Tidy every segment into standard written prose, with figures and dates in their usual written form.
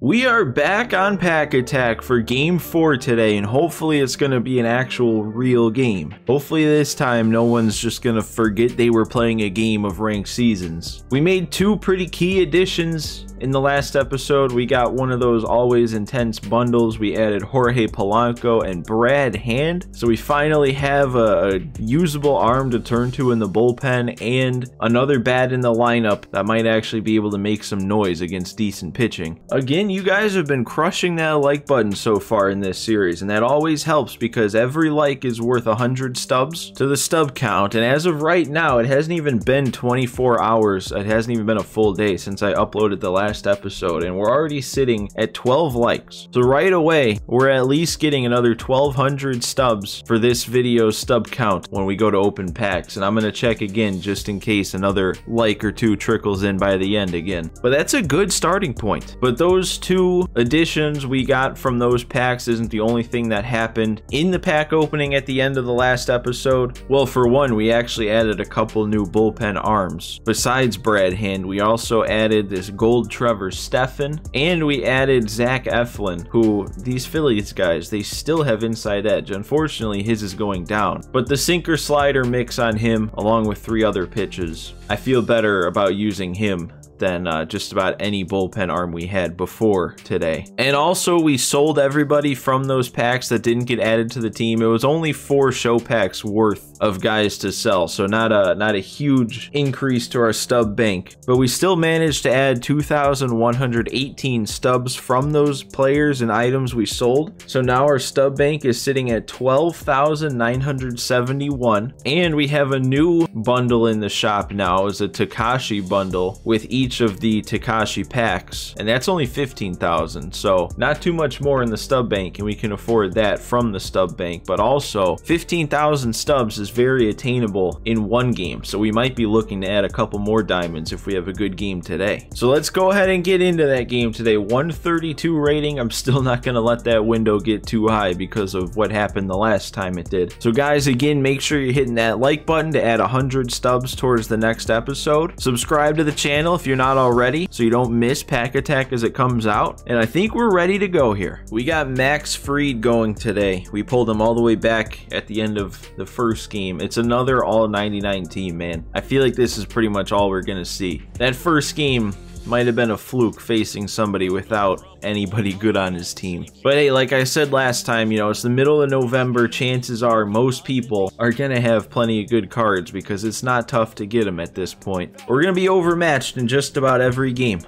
We are back on Pack Attack for Game 4 today, and hopefully it's going to be an actual real game. Hopefully this time no one's just going to forget they were playing a game of ranked seasons. We made two pretty key additions in the last episode. We got one of those always intense bundles. We added Jorge Polanco and Brad Hand, so we finally have a usable arm to turn to in the bullpen and another bat in the lineup that might actually be able to make some noise against decent pitching. Again, you guys have been crushing that like button so far in this series, and that always helps because every like is worth 100 stubs to the stub count. And as of right now, it hasn't even been 24 hours. It hasn't even been a full day since I uploaded the last episode, and we're already sitting at 12 likes. So right away, we're at least getting another 1,200 stubs for this video's stub count when we go to open packs. And I'm gonna check again just in case another like or two trickles in by the end again. But that's a good starting point. But those two additions we got from those packs isn't the only thing that happened in the pack opening at the end of the last episode. Well, for one, we actually added a couple new bullpen arms. Besides Brad Hand, we also added this gold Trevor Stephan, and we added Zach Eflin, who, these Phillies guys, they still have inside edge. Unfortunately, his is going down. But the sinker slider mix on him, along with 3 other pitches, I feel better about using him than just about any bullpen arm we had before today. And also, we sold everybody from those packs that didn't get added to the team. It was only 4 show packs worth of guys to sell, so not a huge increase to our stub bank, but we still managed to add 2,118 stubs from those players and items we sold. So now our stub bank is sitting at 12,971, and we have a new bundle in the shop now. Is a Takashi bundle with each of the Takashi packs, and that's only 15,000, so not too much more in the stub bank, and we can afford that from the stub bank. But also 15,000 stubs is very attainable in one game, so we might be looking to add a couple more diamonds if we have a good game today. So let's go ahead and get into that game today. 132 rating. I'm still not gonna let that window get too high because of what happened the last time it did. So guys, again, make sure you're hitting that like button to add 100 stubs towards the next episode. Subscribe to the channel if you're not already, so you don't miss Pack Attack as it comes out. And I think we're ready to go here. We got Max Fried going today. We pulled him all the way back at the end of the first game. It's another all 99 team, man. I feel like this is pretty much all we're gonna see. That first game might have been a fluke facing somebody without anybody good on his team. But hey, like I said last time, you know, it's the middle of November. Chances are most people are gonna have plenty of good cards because it's not tough to get them at this point. We're gonna be overmatched in just about every game.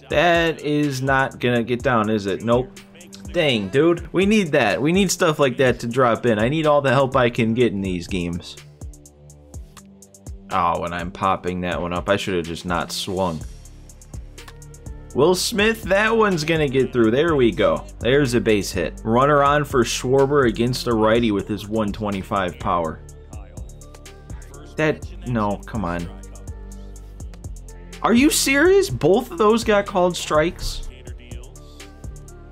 That is not gonna get down, is it? Nope. Dang, dude. We need that. We need stuff like that to drop in. I need all the help I can get in these games. Oh, and I'm popping that one up. I should have just not swung. Will Smith, that one's gonna get through. There we go. There's a base hit. Runner on for Schwarber against a righty with his 125 power. No, come on. Are you serious? Both of those got called strikes?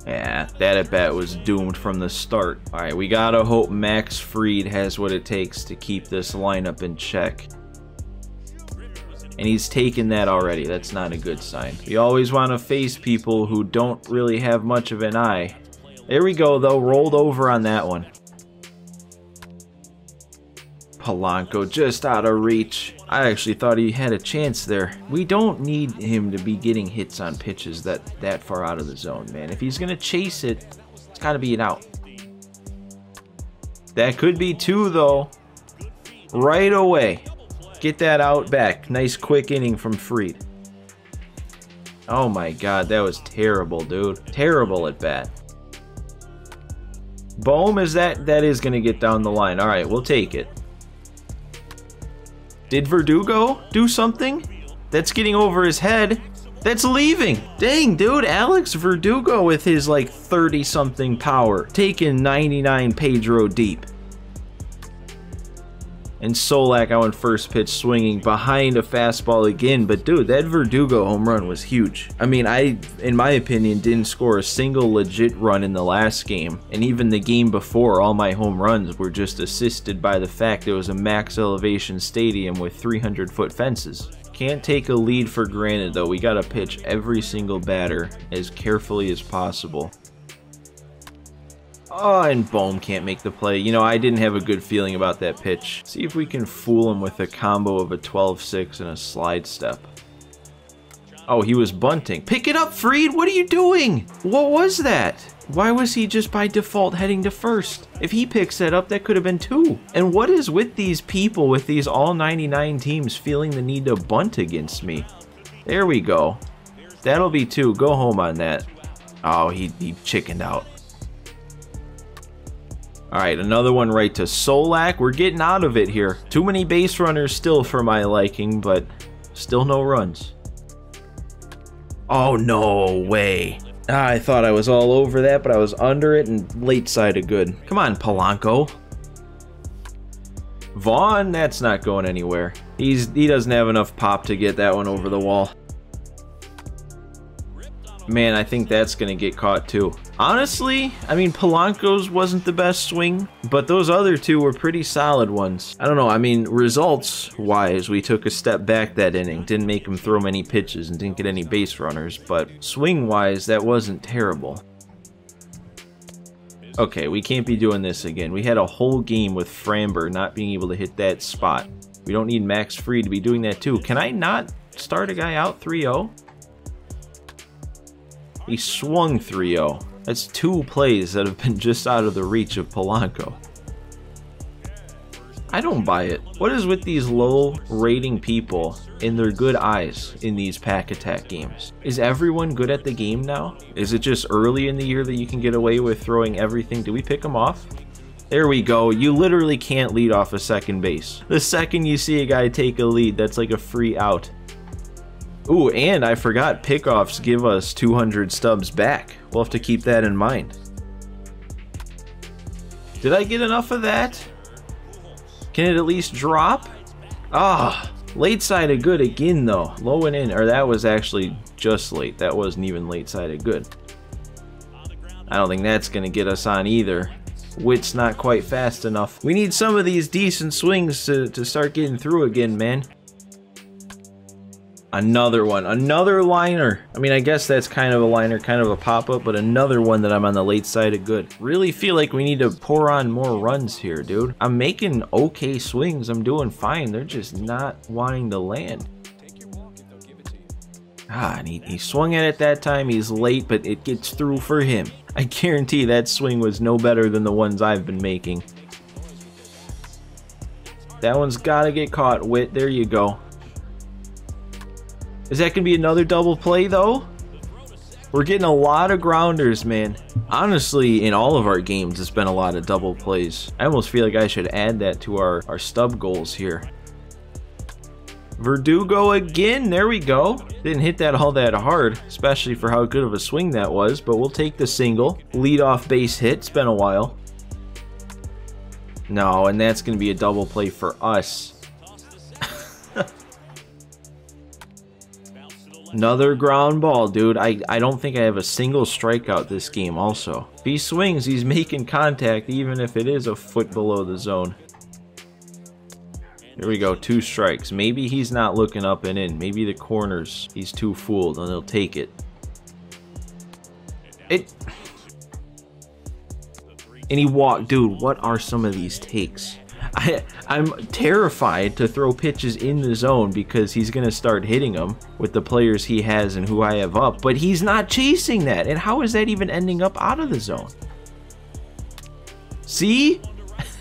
Yeah, that at bat was doomed from the start. All right, we gotta hope Max Fried has what it takes to keep this lineup in check. And he's taken that already. That's not a good sign. We always want to face people who don't really have much of an eye. There we go, though. Rolled over on that one. Polanco just out of reach. I actually thought he had a chance there. We don't need him to be getting hits on pitches that far out of the zone, man. If he's going to chase it, it's got to be an out. That could be 2, though. Right away. Get that out back. Nice quick inning from Fried. Oh my god, that was terrible, dude. Terrible at bat. Bohm, is that is gonna get down the line. Alright, we'll take it. Did Verdugo do something? That's getting over his head. That's leaving. Dang, dude. Alex Verdugo with his like 30-something power. Taking 99 Pedro deep. And Solak on first pitch swinging behind a fastball again. But dude, that Verdugo home run was huge. I mean, in my opinion, didn't score a single legit run in the last game. And even the game before, all my home runs were just assisted by the fact it was a max elevation stadium with 300-foot fences. Can't take a lead for granted, though. We gotta pitch every single batter as carefully as possible. Oh, and Bohm can't make the play. You know, I didn't have a good feeling about that pitch. See if we can fool him with a combo of a 12-6 and a slide step. Oh, he was bunting. Pick it up, Fried! What are you doing? What was that? Why was he just by default heading to first? If he picks that up, that could have been 2. And what is with these people, with these all 99 teams feeling the need to bunt against me? There we go. That'll be 2. Go home on that. Oh, he chickened out. Alright, another one right to Solak. We're getting out of it here. Too many base runners still for my liking, but still no runs. Oh, no way. I thought I was all over that, but I was under it and late side of good. Come on, Polanco. Vaughn, that's not going anywhere. He doesn't have enough pop to get that one over the wall. Man, I think that's going to get caught too. Honestly, I mean, Polanco's wasn't the best swing, but those other 2 were pretty solid ones. I don't know, I mean, results-wise, we took a step back that inning. Didn't make him throw many pitches and didn't get any base runners, but swing-wise, that wasn't terrible. Okay, we can't be doing this again. We had a whole game with Framber not being able to hit that spot. We don't need Max Fried to be doing that too. Can I not start a guy out 3-0? He swung 3-0. That's 2 plays that have been just out of the reach of Polanco. I don't buy it. What is with these low rating people in their good eyes in these pack attack games? Is everyone good at the game now? Is it just early in the year that you can get away with throwing everything? Do we pick them off? There we go. You literally can't lead off a second base. The second you see a guy take a lead, that's like a free out. Ooh, and I forgot, pickoffs give us 200 stubs back. We'll have to keep that in mind. Did I get enough of that? Can it at least drop? Ah, late side of good again though. Low and in, or that was actually just late. That wasn't even late side of good. I don't think that's gonna get us on either. Wit's not quite fast enough. We need some of these decent swings to start getting through again, man. Another one, another liner. I mean, I guess that's kind of a liner, kind of a pop-up, but another one that I'm on the late side of good. Really feel like we need to pour on more runs here, dude. I'm making okay swings. I'm doing fine. They're just not wanting to land. Ah, and he swung at it that time. He's late, but it gets through for him. I guarantee that swing was no better than the ones I've been making. That one's got to get caught, Wit. There you go. Is that going to be another double play, though? We're getting a lot of grounders, man. Honestly, in all of our games, it's been a lot of double plays. I almost feel like I should add that to our stub goals here. Verdugo again. There we go. Didn't hit that all that hard, especially for how good of a swing that was, but we'll take the single. Lead off base hit. It's been a while. No, and that's going to be a double play for us. Another ground ball, dude. I don't think I have a single strikeout this game also. If he swings, he's making contact even if it is a foot below the zone. Here we go, 2 strikes. Maybe he's not looking up and in. Maybe the corners, he's too fooled and he'll take it. And he walked. Dude, what are some of these takes? I'm terrified to throw pitches in the zone because he's going to start hitting them with the players he has and who I have up. But he's not chasing that. And how is that even ending up out of the zone? See?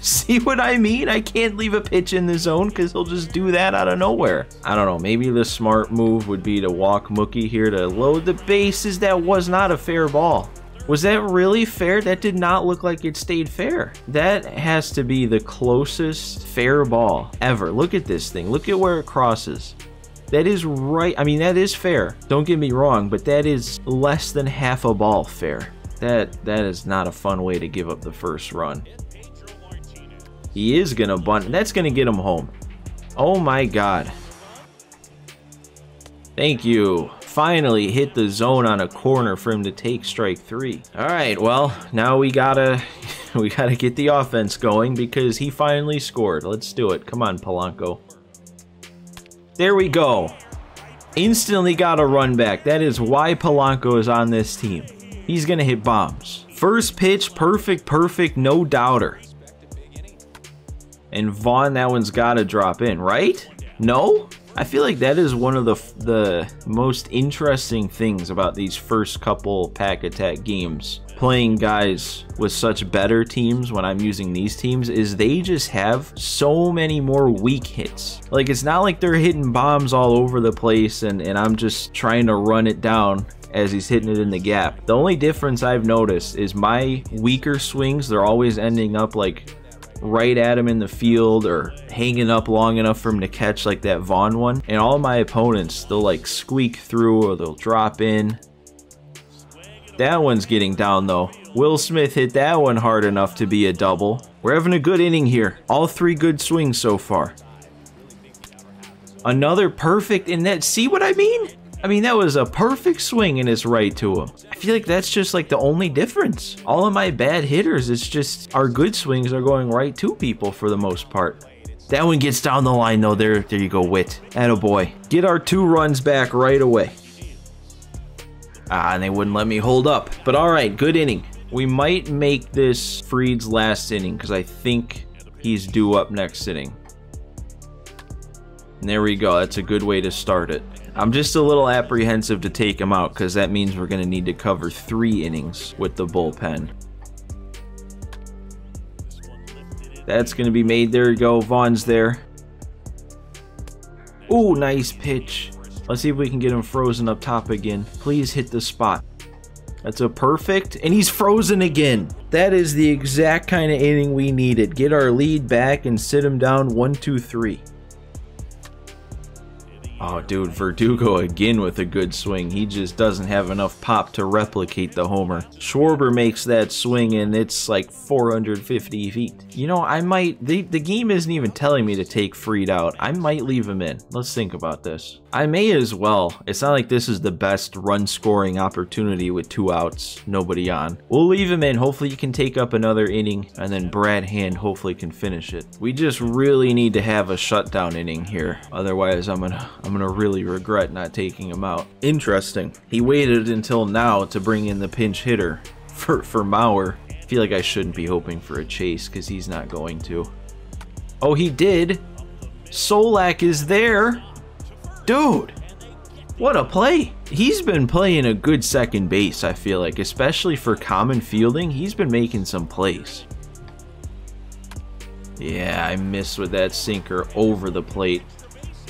See what I mean? I can't leave a pitch in the zone because he'll just do that out of nowhere. I don't know. Maybe the smart move would be to walk Mookie here to load the bases. That was not a fair ball. Was that really fair? That did not look like it stayed fair. That has to be the closest fair ball ever. Look at this thing. Look at where it crosses. That is right. I mean, that is fair. Don't get me wrong, but that is less than half a ball fair. That is not a fun way to give up the first run. He is going to bunt. That's going to get him home. Oh my God. Thank you. Finally hit the zone on a corner for him to take strike 3. All right, well, now we gotta get the offense going because he finally scored. Let's do it. Come on, Polanco. There we go. Instantly got a run back. That is why Polanco is on this team. He's going to hit bombs. First pitch, perfect, no doubter. And Vaughn, that one's got to drop in, right? No? I feel like that is one of the most interesting things about these first couple pack attack games. Playing guys with such better teams when I'm using these teams is they just have so many more weak hits. Like, it's not like they're hitting bombs all over the place and I'm just trying to run it down as he's hitting it in the gap. The only difference I've noticed is my weaker swings, they're always ending up like right at him in the field or hanging up long enough for him to catch, like that Vaughn one. And all my opponents, they'll like squeak through or they'll drop in. That one's getting down though. Will Smith hit that one hard enough to be a double. We're having a good inning here. All three good swings so far. Another perfect in that. See what I mean? I mean, that was a perfect swing and it's right to him. I feel like that's just like the only difference. All of my bad hitters, it's just our good swings are going right to people for the most part. That one gets down the line though. There you go, Witt. Attaboy. Get our 2 runs back right away. Ah, and they wouldn't let me hold up. But all right, good inning. We might make this Fried's last inning because I think he's due up next inning. And there we go. That's a good way to start it. I'm just a little apprehensive to take him out because that means we're going to need to cover 3 innings with the bullpen. That's going to be made. There you go. Vaughn's there. Ooh, nice pitch. Let's see if we can get him frozen up top again. Please hit the spot. That's a perfect, and he's frozen again. That is the exact kind of inning we needed. Get our lead back and sit him down 1-2-3. Oh, dude, Verdugo again with a good swing. He just doesn't have enough pop to replicate the homer. Schwarber makes that swing, and it's like 450 feet. You know, I might... The game isn't even telling me to take Fried out. I might leave him in. Let's think about this. I may as well. It's not like this is the best run-scoring opportunity with 2 outs, nobody on. We'll leave him in. Hopefully he can take up another inning, and then Brad Hand hopefully can finish it. We just really need to have a shutdown inning here. Otherwise, I'm gonna really regret not taking him out. Interesting. He waited until now to bring in the pinch hitter for Mauer. I feel like I shouldn't be hoping for a chase because he's not going to. Oh, he did. Solak is there. Dude, what a play. He's been playing a good second base, I feel like, especially for common fielding. He's been making some plays. Yeah, I missed with that sinker over the plate.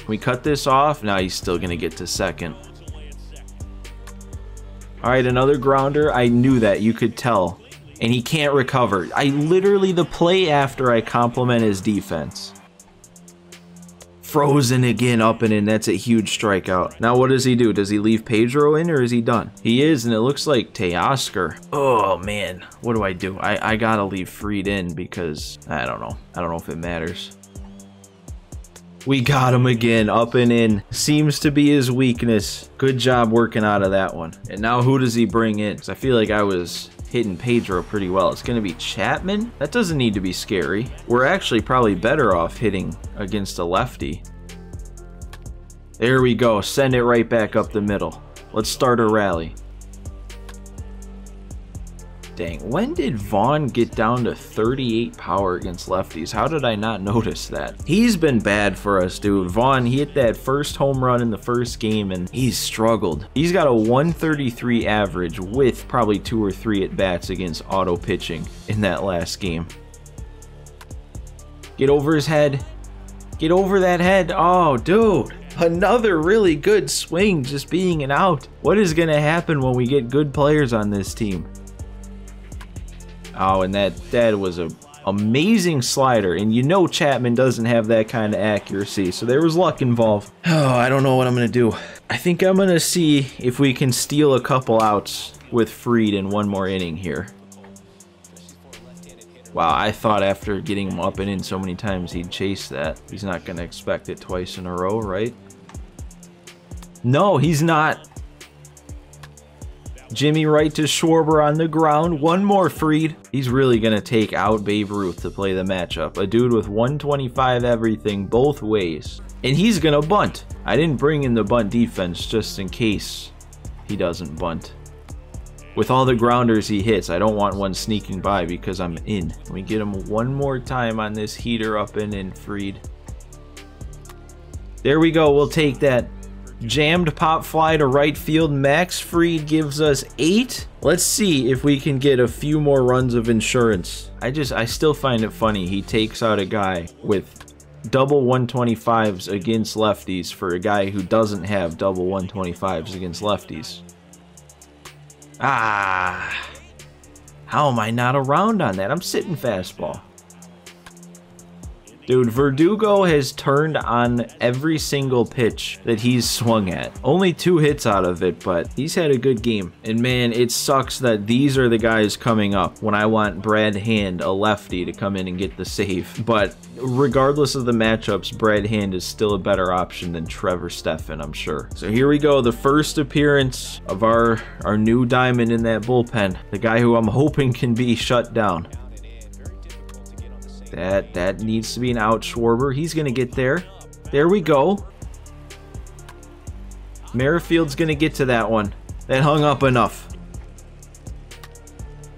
We cut this off. Now he's still going to get to second. All right, another grounder. I knew that. You could tell. And he can't recover. I literally, the play after I compliment his defense. Frozen again, up and in. That's a huge strikeout. Now what does he do? Does he leave Pedro in or is he done? He is, and it looks like Teoscar. Oh, man. What do I do? I got to leave Fried in because I don't know. I don't know if it matters. We got him again, up and in. Seems to be his weakness. Good job working out of that one. And now who does he bring in? Because I feel like I was hitting Pedro pretty well. It's going to be Chapman? That doesn't need to be scary. We're actually probably better off hitting against a lefty. There we go. Send it right back up the middle. Let's start a rally. Dang, when did Vaughn get down to 38 power against lefties? How did I not notice that? He's been bad for us, dude. Vaughn, he hit that first home run in the first game, and he's struggled. He's got a 133 average with probably 2 or 3 at-bats against auto pitching in that last game. Get over his head. Get over that head. Oh, dude. Another really good swing just being an out. What is going to happen when we get good players on this team? Oh, and that was an amazing slider. And you know Chapman doesn't have that kind of accuracy, so there was luck involved. Oh, I don't know what I'm going to do. I think I'm going to see if we can steal a couple outs with Fried in one more inning here. Wow, I thought after getting him up and in so many times he'd chase that. He's not going to expect it twice in a row, right? No, he's not. Jimmy right to Schwarber on the ground. One more, Fried. He's really going to take out Babe Ruth to play the matchup. A dude with 125 everything both ways. And he's gonna bunt. I didn't bring in the bunt defense just in case he doesn't bunt. With all the grounders he hits, I don't want one sneaking by because I'm in. Let me get him one more time on this heater up and in, Fried. There we go, we'll take that. Jammed pop fly to right field. Max Fried gives us 8. Let's see if we can get a few more runs of insurance. I still find it funny. He takes out a guy with double 125s against lefties for a guy who doesn't have double 125s against lefties. Ah, how am I not around on that? I'm sitting fastball. Dude, Verdugo has turned on every single pitch that he's swung at. Only 2 hits out of it, but he's had a good game. And man, it sucks that these are the guys coming up when I want Brad Hand, a lefty, to come in and get the save. But regardless of the matchups, Brad Hand is still a better option than Trevor Stephan, I'm sure. So here we go, the first appearance of our new diamond in that bullpen. The guy who I'm hoping can be shut down. That needs to be an out, Schwarber. He's going to get there. There we go. Merrifield's going to get to that one. That hung up enough.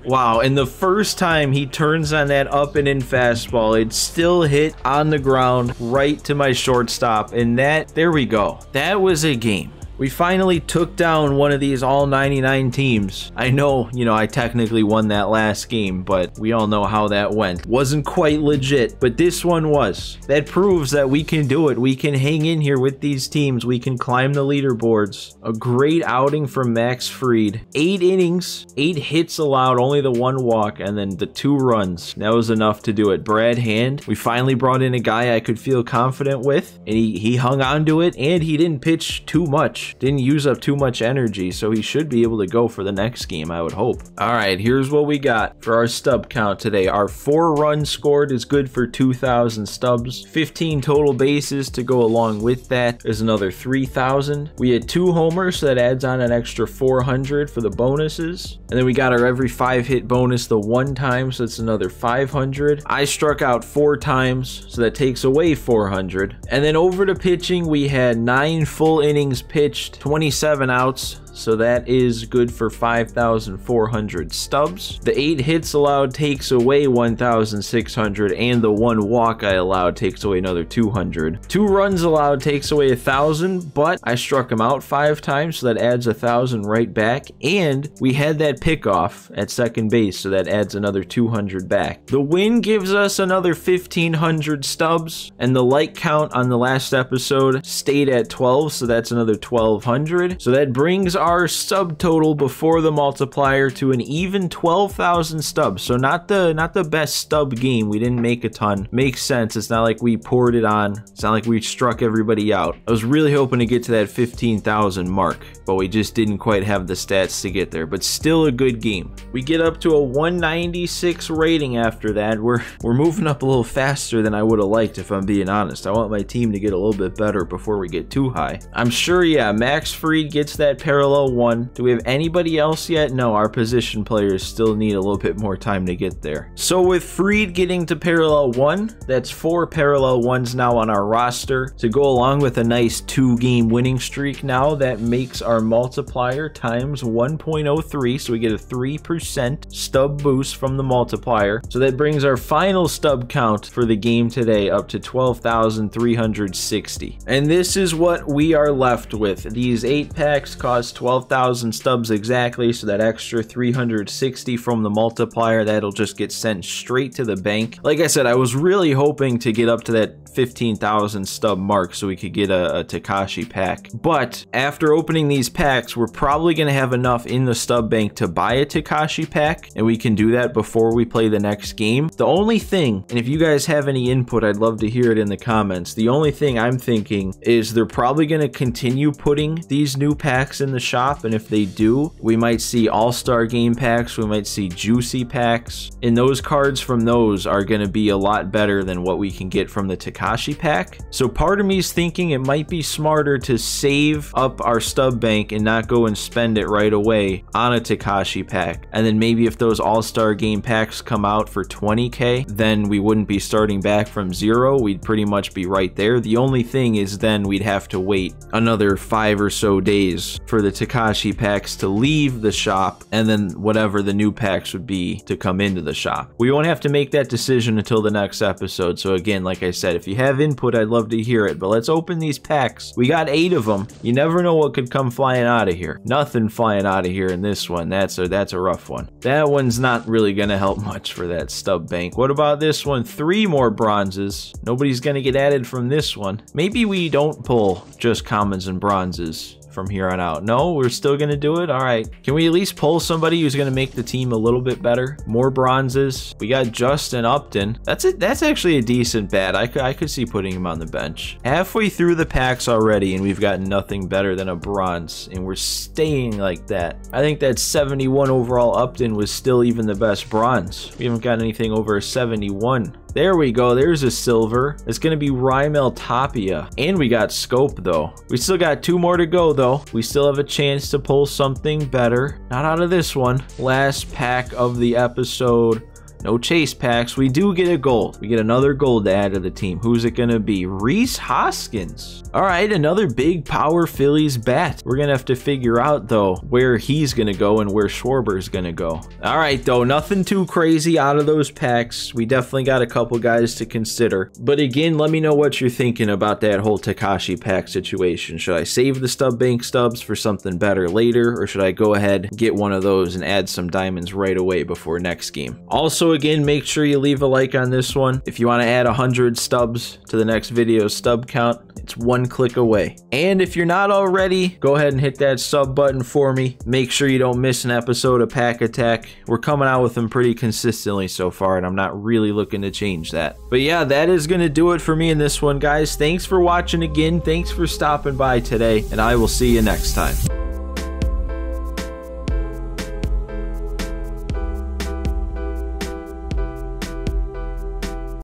Wow, and the first time he turns on that up and in fastball, it still hit on the ground right to my shortstop. And there we go. That was a game. We finally took down one of these all 99 teams. I know, I technically won that last game, but we all know how that went. Wasn't quite legit, but this one was. That proves that we can do it. We can hang in here with these teams. We can climb the leaderboards. A great outing from Max Fried. 8 innings, 8 hits allowed, only the 1 walk, and then the 2 runs. That was enough to do it. Brad Hand, we finally brought in a guy I could feel confident with, and he hung on to it, and he didn't pitch too much. Didn't use up too much energy, so he should be able to go for the next game, I would hope. All right, here's what we got for our stub count today. Our 4 runs scored is good for 2,000 stubs. 15 total bases to go along with that is another 3,000. We had 2 homers, so that adds on an extra 400 for the bonuses. And then we got our every 5 hit bonus the 1 time, so it's another 500. I struck out 4 times, so that takes away 400. And then over to pitching, we had 9 full innings pitched, 27 outs, so that is good for 5,400 stubs. The 8 hits allowed takes away 1,600, and the 1 walk I allowed takes away another 200. 2 runs allowed takes away 1,000, but I struck him out 5 times, so that adds 1,000 right back, and we had that pickoff at second base, so that adds another 200 back. The win gives us another 1,500 stubs, and the like count on the last episode stayed at 12, so that's another 1,200. So that brings our subtotal before the multiplier to an even 12,000 stubs. So not the best stub game. We didn't make a ton. Makes sense. It's not like we poured it on. It's not like we struck everybody out. I was really hoping to get to that 15,000 mark, but we just didn't quite have the stats to get there. But still a good game. We get up to a 196 rating after that. We're moving up a little faster than I would have liked, if I'm being honest. I want my team to get a little bit better before we get too high. I'm sure, yeah, Max Fried gets that parallel 1. Do we have anybody else yet? No, our position players still need a little bit more time to get there. So with Fried getting to parallel 1, that's 4 parallel 1s now on our roster to go along with a nice 2-game winning streak. Now that makes our multiplier times 1.03, so we get a 3% stub boost from the multiplier. So that brings our final stub count for the game today up to 12,360. And this is what we are left with. These 8 packs cost 12,000 stubs exactly, so that extra 360 from the multiplier, that'll just get sent straight to the bank. Like I said, I was really hoping to get up to that 15,000 stub mark so we could get a Takashi pack. But after opening these packs, we're probably going to have enough in the stub bank to buy a Takashi pack, and we can do that before we play the next game. The only thing, and if you guys have any input, I'd love to hear it in the comments. The only thing I'm thinking is they're probably going to continue putting these new packs in the shop, and if they do, we might see all-star game packs, we might see juicy packs, and those cards from those are going to be a lot better than what we can get from the Tekashi pack. So part of me is thinking it might be smarter to save up our stub bank and not go and spend it right away on a Tekashi pack, and then maybe if those all-star game packs come out for 20k, then we wouldn't be starting back from zero. We'd pretty much be right there. The only thing is then we'd have to wait another 5 or so days for the Tekashi packs to leave the shop, and then whatever the new packs would be to come into the shop. We won't have to make that decision until the next episode. So again, like I said, if you have input, I'd love to hear it, but let's open these packs. We got 8 of them. You never know what could come flying out of here. Nothing flying out of here in this one. That's a rough one. That one's not really gonna help much for that stub bank. What about this one? 3 more bronzes. Nobody's gonna get added from this one. Maybe we don't pull just commons and bronzes from here on out. No, we're still gonna do it. All right, can we at least pull somebody who's gonna make the team a little bit better? More bronzes. We got Justin Upton. That's it. That's actually a decent bat. I could see putting him on the bench. Halfway through the packs already, and we've got nothing better than a bronze, and we're staying like that. I think that 71 overall Upton was still even the best bronze. We haven't got anything over a 71. There we go. There's a silver. It's going to be Raimel Tapia. And we got Scope, though. We still got 2 more to go, though. We still have a chance to pull something better. Not out of this one. Last pack of the episode. No chase packs. We do get a gold. We get another gold to add to the team. Who's it going to be? Rhys Hoskins. All right, another big power Phillies bat. We're going to have to figure out, though, where he's going to go and where Schwarber's going to go. All right, though, nothing too crazy out of those packs. We definitely got a couple guys to consider. But again, let me know what you're thinking about that whole Tekashi pack situation. Should I save the stub bank stubs for something better later, or should I go ahead and get one of those and add some diamonds right away before next game? Also, again, make sure you leave a like on this one. If you want to add 100 stubs to the next video stub count, it's 1 click away. And if you're not already, go ahead and hit that sub button for me. Make sure you don't miss an episode of Pack Attack. We're coming out with them pretty consistently so far, and I'm not really looking to change that. But yeah, that is going to do it for me in this one, guys. Thanks for watching again. Thanks for stopping by today, and I will see you next time.